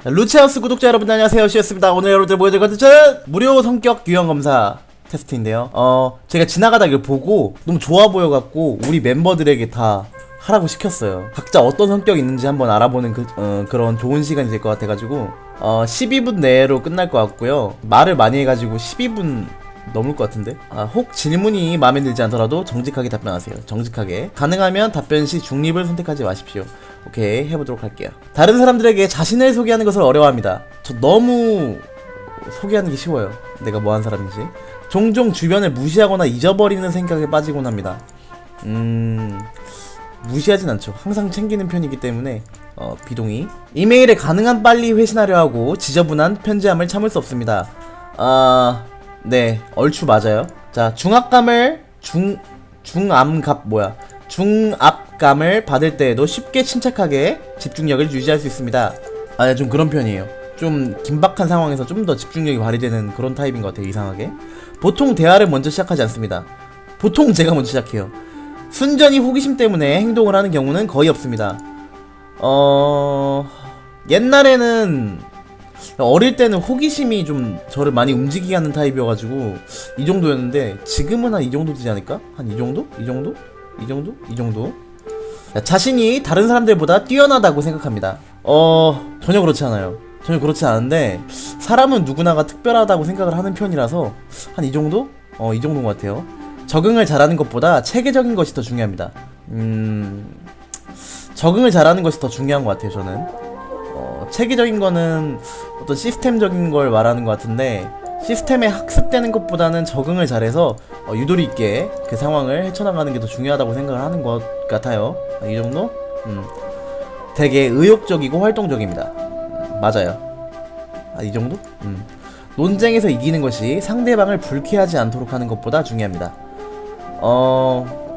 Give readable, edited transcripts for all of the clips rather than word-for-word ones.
루치하우스 구독자 여러분 안녕하세요, 시였습니다. 오늘 여러분들 보여드릴 컨텐츠는 무료 성격 유형 검사 테스트인데요. 제가 지나가다 이걸 보고 너무 좋아 보여갖고 우리 멤버들에게 다 하라고 시켰어요. 각자 어떤 성격이 있는지 한번 알아보는 그런 좋은 시간이 될 것 같아가지고 12분 내로 끝날 것 같고요. 말을 많이 해가지고 12분 넘을 것 같은데? 혹 질문이 마음에 들지 않더라도 정직하게 답변하세요. 정직하게. 가능하면 답변 시 중립을 선택하지 마십시오. 오케이, 해보도록 할게요. 다른 사람들에게 자신을 소개하는 것을 어려워합니다. 저 너무 소개하는 게 쉬워요. 내가 뭐한 사람인지. 종종 주변을 무시하거나 잊어버리는 생각에 빠지곤 합니다. 무시하진 않죠. 항상 챙기는 편이기 때문에 비동의. 이메일에 가능한 빨리 회신하려 하고 지저분한 편지함을 참을 수 없습니다. 네, 얼추 맞아요. 자, 중압감을 받을 때에도 쉽게 침착하게 집중력을 유지할 수 있습니다. 좀 그런 편이에요. 좀 긴박한 상황에서 좀 더 집중력이 발휘되는 그런 타입인 것 같아요, 이상하게. 보통 대화를 먼저 시작하지 않습니다. 보통 제가 먼저 시작해요. 순전히 호기심 때문에 행동을 하는 경우는 거의 없습니다. 옛날에는 어릴 때는 호기심이 좀 저를 많이 움직이게 하는 타입이어가지고 이 정도였는데 지금은 한 이 정도 되지 않을까? 한 이 정도? 이 정도? 이 정도? 이 정도? 자신이 다른 사람들보다 뛰어나다고 생각합니다. 전혀 그렇지 않아요. 전혀 그렇지 않은데 사람은 누구나가 특별하다고 생각을 하는 편이라서 한 이 정도? 이 정도인 것 같아요. 적응을 잘하는 것보다 체계적인 것이 더 중요합니다. 적응을 잘하는 것이 더 중요한 것 같아요, 저는. 체계적인 거는 어떤 시스템적인 걸 말하는 것 같은데 시스템에 학습되는 것보다는 적응을 잘해서 유도리 있게 그 상황을 헤쳐나가는 게 더 중요하다고 생각을 하는 것 같아요. 이 정도? 되게 의욕적이고 활동적입니다. 맞아요. 이 정도? 논쟁에서 이기는 것이 상대방을 불쾌하지 않도록 하는 것보다 중요합니다.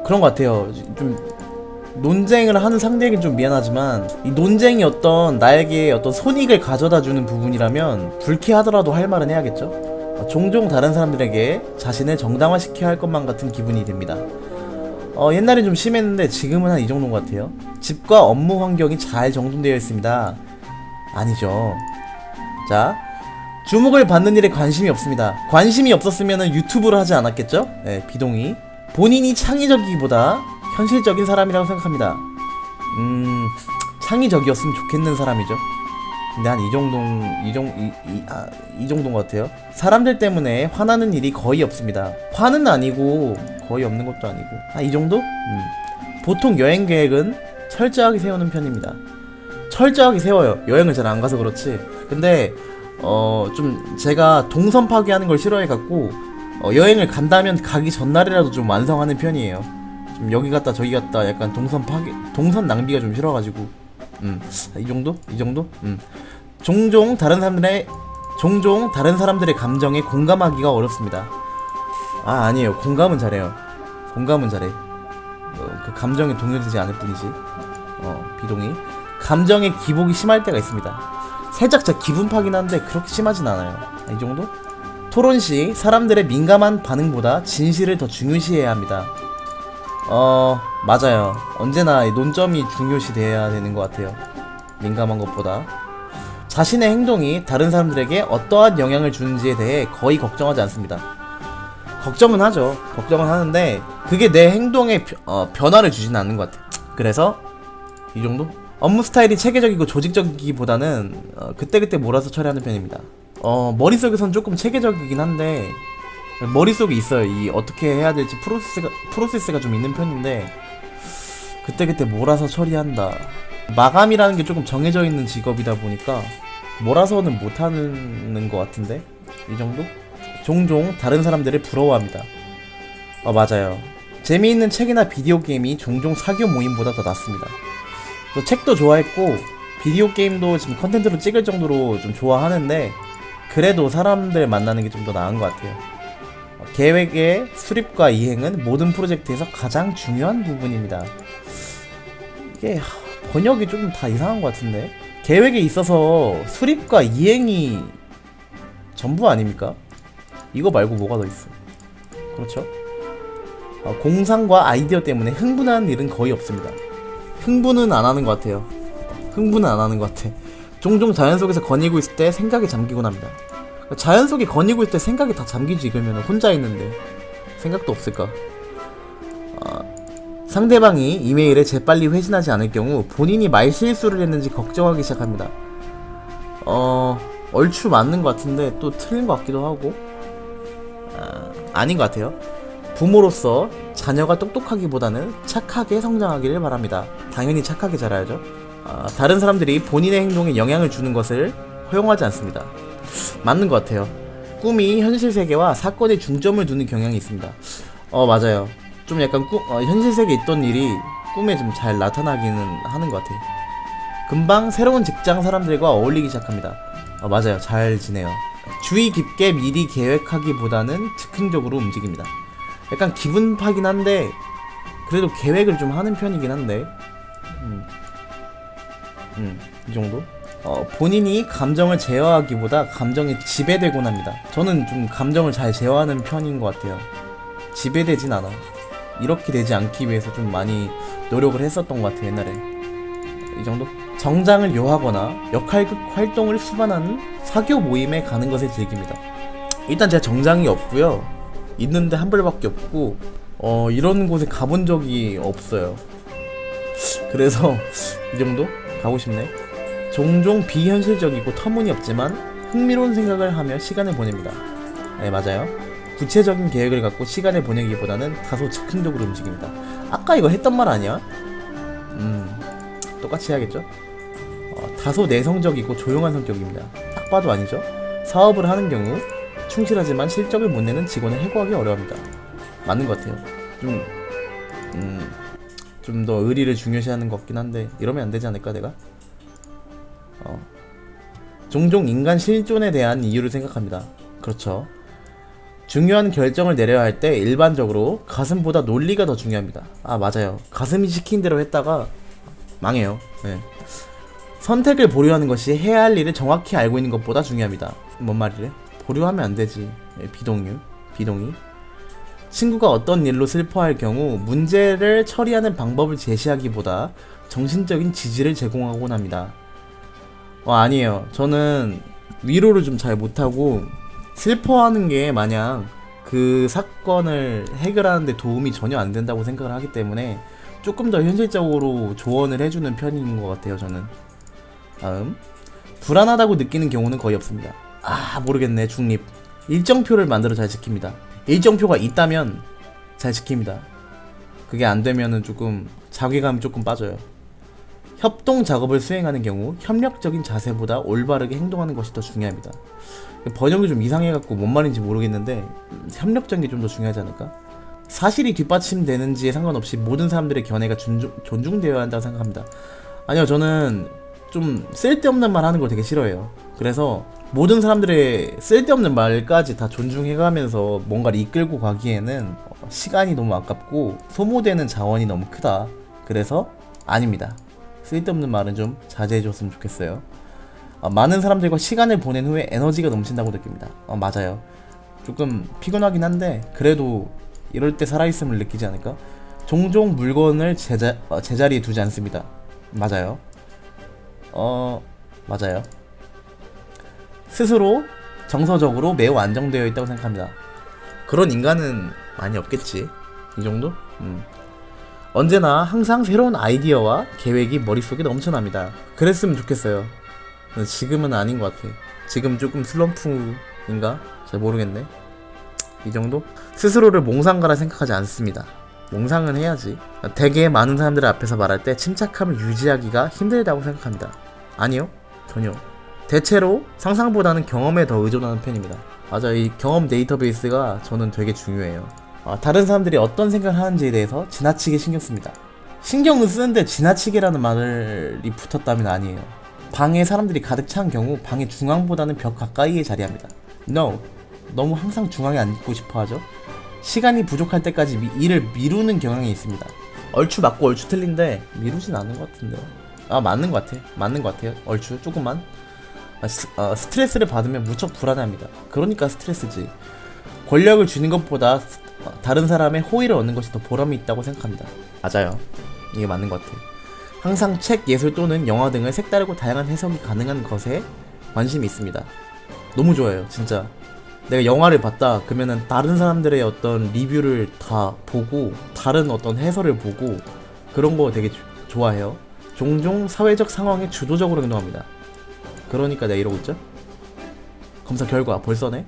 그런 것 같아요. 좀 논쟁을 하는 상대에겐 좀 미안하지만 이 논쟁이 나에게 어떤 손익을 가져다주는 부분이라면 불쾌하더라도 할 말은 해야겠죠. 종종 다른 사람들에게 자신을 정당화시켜야 할 것만 같은 기분이 듭니다. 옛날엔 좀 심했는데 지금은 한 이 정도인 것 같아요. 집과 업무 환경이 잘 정돈되어 있습니다. 아니죠. 자, 주목을 받는 일에 관심이 없습니다. 관심이 없었으면 유튜브를 하지 않았겠죠? 네, 비동의. 본인이 창의적이기보다 현실적인 사람이라고 생각합니다. 창의적이었으면 좋겠는 사람이죠. 근데 한 이 정도인 것 같아요. 사람들 때문에 화나는 일이 거의 없습니다. 화는 아니고 거의 없는 것도 아니고 이 정도? 보통 여행 계획은 철저하게 세우는 편입니다. 철저하게 세워요. 여행을 잘 안 가서 그렇지. 근데 좀 제가 동선 파괴하는 걸 싫어해갖고 여행을 간다면 가기 전날이라도 좀 완성하는 편이에요. 좀 여기 갔다 저기 갔다 약간 동선 낭비가 좀 싫어가지고 이 정도? 이 정도? 종종 다른 사람들의 감정에 공감하기가 어렵습니다. 아니에요. 공감은 잘해요. 공감은 잘해. 그 감정에 동요되지 않을 뿐이지. 비동의. 감정의 기복이 심할 때가 있습니다. 살짝 제 기분 파긴 한데 그렇게 심하진 않아요. 이 정도? 토론 시 사람들의 민감한 반응보다 진실을 더 중요시해야 합니다. 맞아요. 언제나 논점이 중요시 돼야 되는 것 같아요. 민감한 것보다. 자신의 행동이 다른 사람들에게 어떠한 영향을 주는지에 대해 거의 걱정하지 않습니다. 걱정은 하죠. 걱정은 하는데 그게 내 행동에 변화를 주지는 않는 것 같아요. 그래서 이 정도? 업무 스타일이 체계적이고 조직적이기보다는 그때그때 몰아서 처리하는 편입니다. 머릿속에선 조금 체계적이긴 한데 머릿속에 있어요. 이 어떻게 해야 될지 프로세스가 좀 있는 편인데 그때그때 몰아서 처리한다. 마감이라는 게 조금 정해져 있는 직업이다 보니까 몰아서는 못하는 것 같은데 이 정도? 종종 다른 사람들을 부러워합니다. 맞아요. 재미있는 책이나 비디오 게임이 종종 사교 모임보다 더 낫습니다. 저 책도 좋아했고 비디오 게임도 지금 컨텐츠로 찍을 정도로 좀 좋아하는데 그래도 사람들 만나는 게 좀 더 나은 것 같아요. 계획의 수립과 이행은 모든 프로젝트에서 가장 중요한 부분입니다. 이게 번역이 좀 다 이상한 것 같은데 계획에 있어서 수립과 이행이 전부 아닙니까? 이거 말고 뭐가 더 있어? 그렇죠? 공상과 아이디어 때문에 흥분하는 일은 거의 없습니다. 흥분은 안 하는 것 같아요. 흥분은 안 하는 것 같아. 종종 자연 속에서 거니고 있을 때 생각에 잠기곤 합니다. 자연 속에 거니고 있을 때 생각이 다 잠기지. 그러면 혼자 있는데 생각도 없을까? 상대방이 이메일에 재빨리 회신하지 않을 경우 본인이 말실수를 했는지 걱정하기 시작합니다. 얼추 맞는 것 같은데 또 틀린 것 같기도 하고 아닌 것 같아요. 부모로서 자녀가 똑똑하기보다는 착하게 성장하기를 바랍니다. 당연히 착하게 자라야죠. 다른 사람들이 본인의 행동에 영향을 주는 것을 허용하지 않습니다. 맞는 것 같아요. 꿈이 현실 세계와 사건에 중점을 두는 경향이 있습니다. 맞아요. 좀 약간 현실 세계에 있던 일이 꿈에 좀 잘 나타나기는 하는 것 같아요. 금방 새로운 직장 사람들과 어울리기 시작합니다. 맞아요. 잘 지내요. 주의 깊게 미리 계획하기보다는 즉흥적으로 움직입니다. 약간 기분 파긴 한데 그래도 계획을 좀 하는 편이긴 한데 이 정도? 본인이 감정을 제어하기보다 감정에 지배되곤 합니다. 저는 좀 감정을 잘 제어하는 편인 것 같아요. 지배되진 않아. 이렇게 되지 않기 위해서 좀 많이 노력을 했었던 것 같아요, 옛날에. 이 정도? 정장을 요하거나 역할극 활동을 수반하는 사교 모임에 가는 것을 즐깁니다. 일단 제가 정장이 없고요. 있는데 한 벌밖에 없고 이런 곳에 가본 적이 없어요. 그래서 이 정도? 가고 싶네. 종종 비현실적이고 터무니없지만 흥미로운 생각을 하며 시간을 보냅니다. 네, 맞아요. 구체적인 계획을 갖고 시간을 보내기보다는 다소 즉흥적으로 움직입니다. 아까 이거 했던 말 아니야? 똑같이 해야겠죠? 다소 내성적이고 조용한 성격입니다. 딱 봐도 아니죠? 사업을 하는 경우 충실하지만 실적을 못 내는 직원을 해고하기 어려워합니다. 맞는 것 같아요. 좀 더 의리를 중요시하는 것 같긴 한데 이러면 안 되지 않을까 내가? 종종 인간 실존에 대한 이유를 생각합니다. 그렇죠. 중요한 결정을 내려야 할 때 일반적으로 가슴보다 논리가 더 중요합니다. 맞아요. 가슴이 시킨 대로 했다가 망해요. 네. 선택을 보류하는 것이 해야 할 일을 정확히 알고 있는 것보다 중요합니다. 뭔 말이래? 보류하면 안 되지. 비동의. 친구가 어떤 일로 슬퍼할 경우 문제를 처리하는 방법을 제시하기보다 정신적인 지지를 제공하곤 합니다. 아니에요. 저는 위로를 좀 잘 못하고 슬퍼하는 게 마냥 그 사건을 해결하는데 도움이 전혀 안 된다고 생각을 하기 때문에 조금 더 현실적으로 조언을 해주는 편인 것 같아요. 저는. 다음, 불안하다고 느끼는 경우는 거의 없습니다. 모르겠네. 중립. 일정표를 만들어 잘 지킵니다. 일정표가 있다면 잘 지킵니다. 그게 안 되면은 조금 자괴감이 조금 빠져요. 협동 작업을 수행하는 경우 협력적인 자세보다 올바르게 행동하는 것이 더 중요합니다. 번역이 좀 이상해갖고 뭔 말인지 모르겠는데 협력적인 게 좀 더 중요하지 않을까? 사실이 뒷받침되는지에 상관없이 모든 사람들의 견해가 존중되어야 한다고 생각합니다. 아니요, 저는 좀 쓸데없는 말 하는 걸 되게 싫어해요. 그래서 모든 사람들의 쓸데없는 말까지 다 존중해가면서 뭔가를 이끌고 가기에는 시간이 너무 아깝고 소모되는 자원이 너무 크다. 그래서 아닙니다. 쓸데없는 말은 좀 자제해줬으면 좋겠어요. 많은 사람들과 시간을 보낸 후에 에너지가 넘친다고 느낍니다. 맞아요. 조금 피곤하긴 한데 그래도 이럴 때 살아있음을 느끼지 않을까? 종종 물건을 제자리에 두지 않습니다. 맞아요. 맞아요. 스스로 정서적으로 매우 안정되어 있다고 생각합니다. 그런 인간은 많이 없겠지. 이 정도? 언제나 항상 새로운 아이디어와 계획이 머릿속에 넘쳐납니다. 그랬으면 좋겠어요. 지금은 아닌 것 같아. 지금 조금 슬럼프인가? 잘 모르겠네. 이 정도? 스스로를 몽상가라 생각하지 않습니다. 몽상은 해야지. 되게 많은 사람들 앞에서 말할 때 침착함을 유지하기가 힘들다고 생각합니다. 아니요, 전혀. 대체로 상상보다는 경험에 더 의존하는 편입니다. 맞아, 이 경험 데이터베이스가 저는 되게 중요해요. 다른 사람들이 어떤 생각을 하는지에 대해서 지나치게 신경 씁니다. 신경은 쓰는데 지나치게라는 말이 붙었다면 아니에요. 방에 사람들이 가득 찬 경우 방의 중앙보다는 벽 가까이에 자리합니다. No, 너무 항상 중앙에 앉고 싶어 하죠. 시간이 부족할 때까지 일을 미루는 경향이 있습니다. 얼추 맞고 얼추 틀린데 미루진 않은 것 같은데. 맞는 것 같아요. 얼추 조금만. 스트레스를 받으면 무척 불안합니다. 그러니까 스트레스지. 권력을 주는 것보다 다른 사람의 호의를 얻는 것이 더 보람이 있다고 생각합니다. 맞아요. 이게 맞는 것 같아요. 항상 책, 예술 또는 영화 등을 색다르고 다양한 해석이 가능한 것에 관심이 있습니다. 너무 좋아요, 진짜. 내가 영화를 봤다 그러면은 다른 사람들의 어떤 리뷰를 다 보고 다른 어떤 해설을 보고 그런 거 되게 좋아해요. 종종 사회적 상황에 주도적으로 행동합니다. 그러니까 내가 이러고 있죠? 검사 결과 벌써네.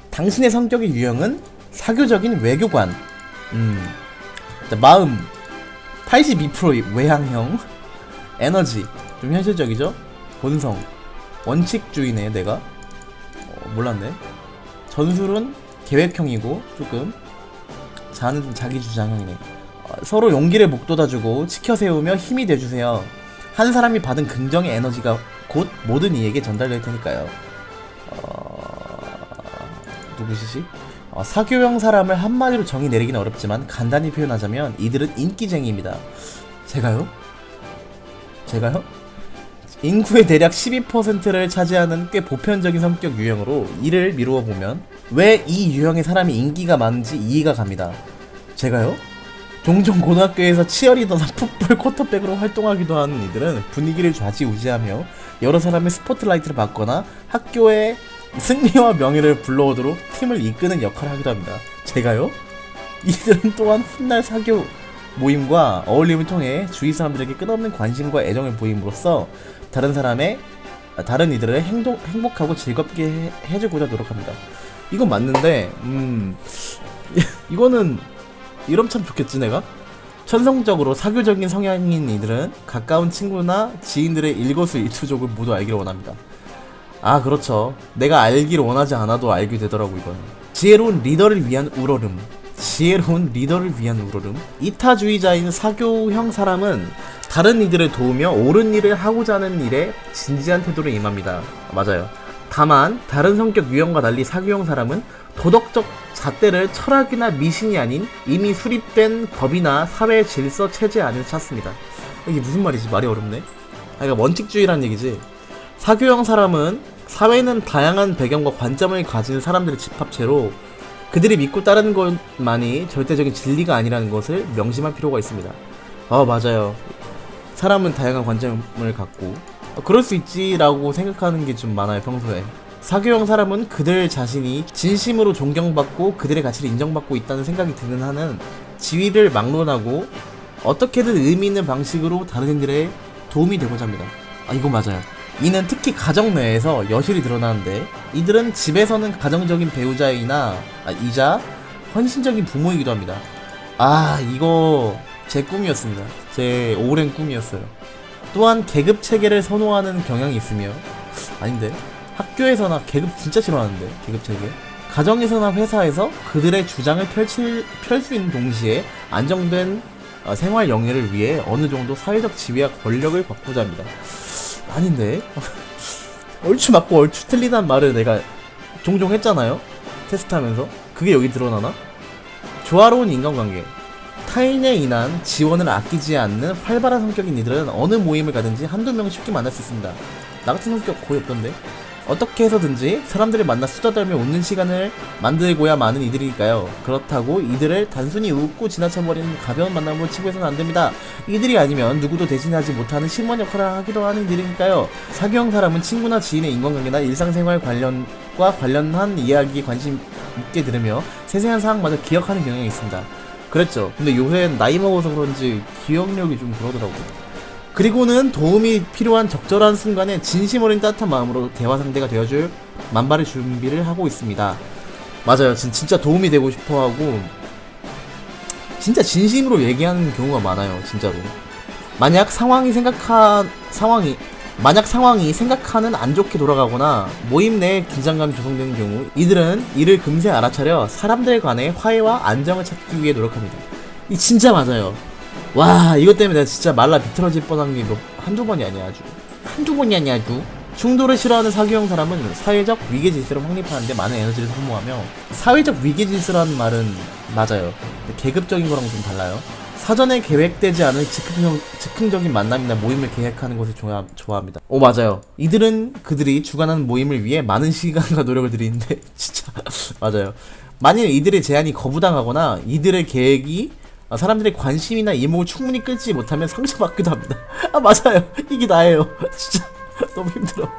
당신의 성격의 유형은 사교적인 외교관. 마음 82% 외향형. 에너지 좀 현실적이죠? 본성 원칙주의네. 내가 몰랐네. 전술은 계획형이고 조금 자는 좀 자기주장형이네. 서로 용기를 북돋아주고 지켜세우며 힘이 돼주세요. 한 사람이 받은 긍정의 에너지가 곧 모든 이에게 전달될 테니까요. 누구시지? 사교형 사람을 한마디로 정의 내리기는 어렵지만 간단히 표현하자면 이들은 인기쟁이입니다. 제가요? 인구의 대략 12%를 차지하는 꽤 보편적인 성격 유형으로 이를 미루어 보면 왜 이 유형의 사람이 인기가 많은지 이해가 갑니다. 제가요? 종종 고등학교에서 치어리더나 풋볼 쿼터백으로 활동하기도 하는 이들은 분위기를 좌지우지하며 여러 사람의 스포트라이트를 받거나 학교의 승리와 명예를 불러오도록 팀을 이끄는 역할을 하기도 합니다. 제가요? 이들은 또한 훗날 사교 모임과 어울림을 통해 주위 사람들에게 끝없는 관심과 애정을 보임으로써 다른 이들을 행복하고 즐겁게 해주고자 노력합니다. 이건 맞는데 이거는 이러면 참 좋겠지. 내가 천성적으로 사교적인 성향인 이들은 가까운 친구나 지인들의 일거수일투족을 모두 알기를 원합니다. 아 그렇죠. 내가 알기를 원하지 않아도 알게 되더라고. 이건 지혜로운 리더를 위한 우러름. 이타주의자인 사교형 사람은 다른 이들을 도우며 옳은 일을 하고자 하는 일에 진지한 태도로 임합니다. 맞아요. 다만 다른 성격 유형과 달리 사교형 사람은 도덕적 잣대를 철학이나 미신이 아닌 이미 수립된 법이나 사회 질서 체제 안에서 찾습니다. 이게 무슨 말이지? 말이 어렵네. 그러니까 원칙주의란 얘기지. 사교형 사람은 사회는 다양한 배경과 관점을 가진 사람들의 집합체로 그들이 믿고 따르는 것만이 절대적인 진리가 아니라는 것을 명심할 필요가 있습니다. 맞아요. 사람은 다양한 관점을 갖고 그럴 수 있지라고 생각하는 게 좀 많아요, 평소에. 사교형 사람은 그들 자신이 진심으로 존경받고 그들의 가치를 인정받고 있다는 생각이 드는 한은 지위를 막론하고 어떻게든 의미 있는 방식으로 다른 이들의 도움이 되고자 합니다. 이거 맞아요. 이는 특히 가정 내에서 여실히 드러나는데 이들은 집에서는 가정적인 배우자이자 헌신적인 부모이기도 합니다. 이거 제 꿈이었습니다. 제 오랜 꿈이었어요. 또한 계급 체계를 선호하는 경향이 있으며 아닌데 학교에서나 계급 진짜 싫어하는데 계급 체계 가정에서나 회사에서 그들의 주장을 펼 수 있는 동시에 안정된 생활 영예를 위해 어느 정도 사회적 지위와 권력을 갖고자 합니다. 아닌데 얼추 맞고 얼추 틀리단 말을 내가 종종 했잖아요. 테스트하면서. 그게 여기 드러나나? 조화로운 인간관계. 타인에 인한 지원을 아끼지 않는 활발한 성격인 이들은 어느 모임을 가든지 한두 명 쉽게 만날 수 있습니다. 나 같은 성격 거의 없던데. 어떻게 해서든지 사람들을 만나 수다 떨며 웃는 시간을 만들고야 마는 이들이니까요. 그렇다고 이들을 단순히 웃고 지나쳐버리는 가벼운 만남으로 치부해서는 안됩니다. 이들이 아니면 누구도 대신하지 못하는 심원 역할을 하기도 하는 이들이니까요. 사교형 사람은 친구나 지인의 인간관계나 일상생활 관련한 이야기에 관심 있게 들으며 세세한 사항마저 기억하는 경향이 있습니다. 그랬죠. 근데 요새 나이 먹어서 그런지 기억력이 좀 그러더라고요. 그리고는 도움이 필요한 적절한 순간에 진심 어린 따뜻한 마음으로 대화 상대가 되어줄 만발의 준비를 하고 있습니다. 맞아요. 진짜 도움이 되고 싶어하고 진짜 진심으로 얘기하는 경우가 많아요. 진짜로. 만약 상황이 생각하는 안 좋게 돌아가거나 모임 내에 긴장감이 조성되는 경우 이들은 이를 금세 알아차려 사람들 간의 화해와 안정을 찾기 위해 노력합니다. 이 진짜 맞아요. 와, 이것 때문에 내가 진짜 말라 비틀어질 뻔한 게 한두 번이 아니야. 아주 충돌을 싫어하는 사교형 사람은 사회적 위계질서를 확립하는데 많은 에너지를 소모하며 사회적 위계질서라는 말은 맞아요. 근데 계급적인 거랑 좀 달라요. 사전에 계획되지 않은 즉흥적인 만남이나 모임을 계획하는 것을 좋아합니다. 맞아요. 이들은 그들이 주관하는 모임을 위해 많은 시간과 노력을 들이는데 진짜 맞아요. 만일 이들의 제안이 거부당하거나 이들의 계획이 사람들의 관심이나 이목을 충분히 끌지 못하면 상처받기도 합니다. 아 맞아요. 이게 나예요. 진짜 너무 힘들어.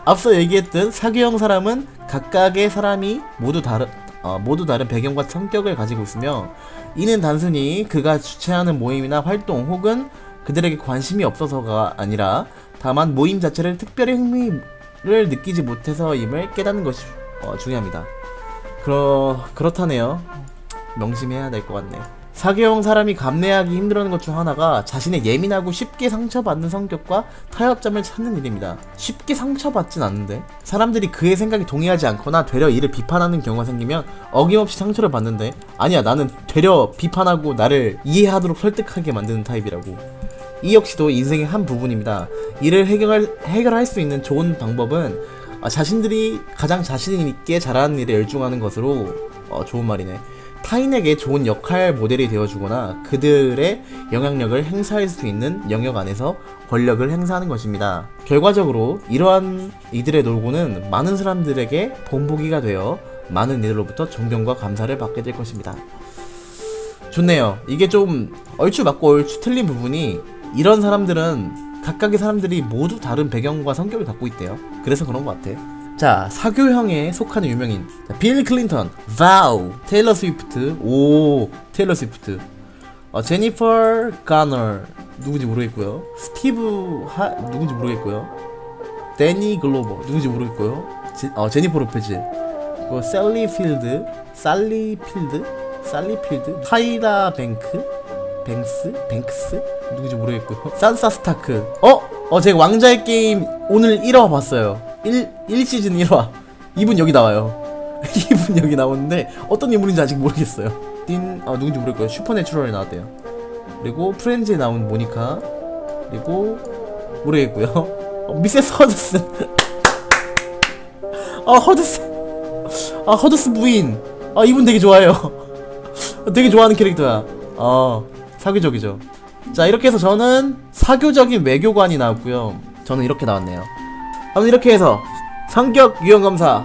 앞서 얘기했듯 사교형 사람은 각각의 사람이 모두 다른 배경과 성격을 가지고 있으며 이는 단순히 그가 주최하는 모임이나 활동 혹은 그들에게 관심이 없어서가 아니라 다만 모임 자체를 특별히 흥미를 느끼지 못해서임을 깨닫는 것이 중요합니다. 그렇다네요. 명심해야 될 것 같네. 사교형 사람이 감내하기 힘들어하는 것 중 하나가 자신의 예민하고 쉽게 상처받는 성격과 타협점을 찾는 일입니다. 쉽게 상처받진 않는데 사람들이 그의 생각에 동의하지 않거나 되려 이를 비판하는 경우가 생기면 어김없이 상처를 받는데 아니야 나는 되려 비판하고 나를 이해하도록 설득하게 만드는 타입이라고. 이 역시도 인생의 한 부분입니다. 이를 해결할 수 있는 좋은 방법은 자신들이 가장 자신 있게 잘하는 일에 열중하는 것으로 좋은 말이네. 타인에게 좋은 역할 모델이 되어주거나 그들의 영향력을 행사할 수 있는 영역 안에서 권력을 행사하는 것입니다. 결과적으로 이러한 이들의 놀고는 많은 사람들에게 본보기가 되어 많은 이들로부터 존경과 감사를 받게 될 것입니다. 좋네요. 이게 좀 얼추 맞고 얼추 틀린 부분이 이런 사람들은 각각의 사람들이 모두 다른 배경과 성격을 갖고 있대요. 그래서 그런 것 같아. 자, 사교형에 속하는 유명인 빌 클린턴, 바우, 테일러 스위프트, 테일러 스위프트, 제니퍼 가너 누군지 모르겠고요. 스티브 누군지 모르겠고요. 데니 글로버 누군지 모르겠고요. 제니퍼 로페즈, 그리고 살리 필드, 타이라 뱅크스 누군지 모르겠고요. 산사 스타크. 제가 왕자의 게임 오늘 1화 봤어요. 1시즌 1화. 이분 여기 나와요. 이분 여기 나오는데 어떤 인물인지 아직 모르겠어요. 누군지 모르겠고요. 슈퍼내추럴에 나왔대요. 그리고 프렌즈에 나온 모니카. 그리고 모르겠고요. 미세스 허드슨. 허드슨 부인. 이분 되게 좋아해요. 되게 좋아하는 캐릭터야. 사교적이죠. 자, 이렇게 해서 저는 사교적인 외교관이 나왔고요. 저는 이렇게 나왔네요. 아무튼 이렇게 해서 성격 유형 검사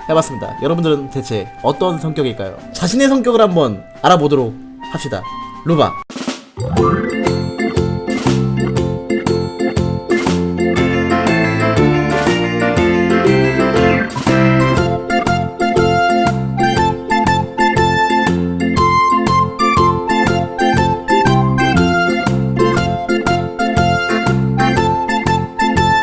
해봤습니다. 여러분들은 대체 어떤 성격일까요? 자신의 성격을 한번 알아보도록 합시다. 루바.